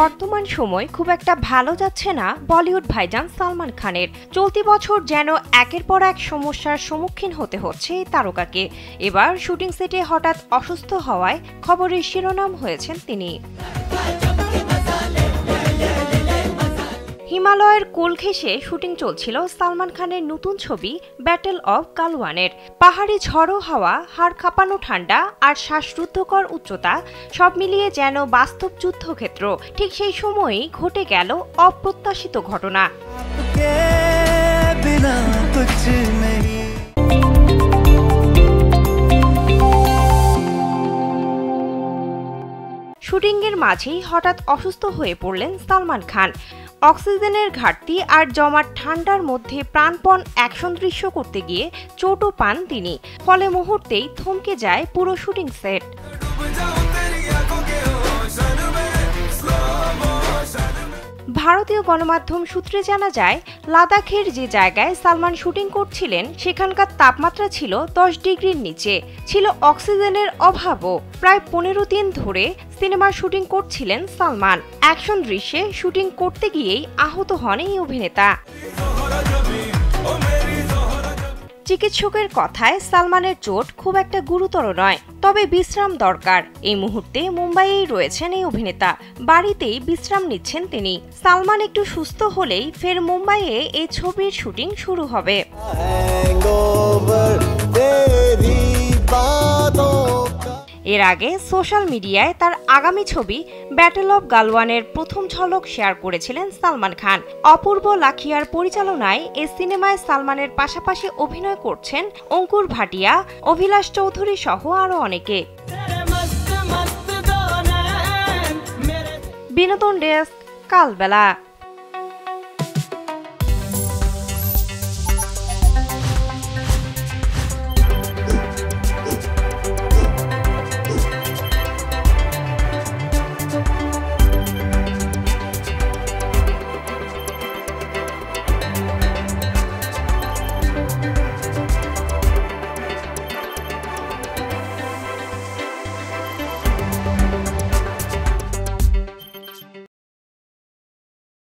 বর্তমান সময় খুব একটা ভালো যাচ্ছে না বলিউড ভাইজান সালমান খানের। চলতি বছর যেন একের পর এক সমস্যার সম্মুখীন হতে হচ্ছে এই তারকাকে। এবার শুটিং সেটে হঠাৎ অসুস্থ হওয়ায় খবরের শিরোনাম হয়েছেন তিনি। হিমালয়ের কোল ঘেঁষে শুটিং চলছিল সালমান খানের নতুন ছবি ব্যাটল অব গালওয়ানের। পাহাড়ি ঝড়ো হাওয়া, হাড় কাঁপানো ঠান্ডা আর শ্বাসরুদ্ধকর উচ্চতা সব মিলিয়ে যেন বাস্তব যুদ্ধক্ষেত্র। ঠিক সেই সময়ই ঘটে গেল অপ্রত্যাশিত ঘটনা। শুটিংয়ের মাঝেই হঠাৎ অসুস্থ হয়ে পড়লেন সালমান খান। অক্সিজেনের ঘাটতি আর জমাট ঠান্ডার মধ্যে প্রাণপণ অ্যাকশন দৃশ্য করতে গিয়ে চোটও পান তিনি। ফলে মুহূর্তেই থমকে যায় পুরো শুটিং সেট। ভারতীয় গণমাধ্যম সূত্রে জানা যায়, লাদাখের যে জায়গায় সালমান শুটিং করছিলেন সেখানকার তাপমাত্রা ছিল 10 ডিগ্রির নিচে। ছিল অক্সিজেনের অভাবও। প্রায় 15 দিন ধরে সিনেমার শুটিং করছিলেন সালমান। অ্যাকশন দৃশ্যে শুটিং করতে গিয়েই আহত হন এই অভিনেতা। চিকিৎসকের কথায় সালমানের চোট খুব একটা গুরুতর নয়, তবে বিশ্রাম দরকার। এই মুহূর্তে মুম্বাইয়েই রয়েছেন এই অভিনেতা। বাড়িতেই বিশ্রাম নিচ্ছেন তিনি। সালমান একটু সুস্থ হলেই ফের মুম্বাইয়ে এই ছবির শুটিং শুরু হবে। এর আগে সোশ্যাল মিডিয়ায় তার আগামী ছবি ব্যাটল অব গালওয়ানের প্রথম ঝলক শেয়ার করেছিলেন সালমান খান। অপূর্ব লাখিয়ার পরিচালনায় এই সিনেমায় সালমানের পাশাপাশি অভিনয় করছেন অঙ্কুর ভাটিয়া, অভিলাষ চৌধুরী সহ আরও অনেকে। বিনোদন ডেস্ক, কালবেলা।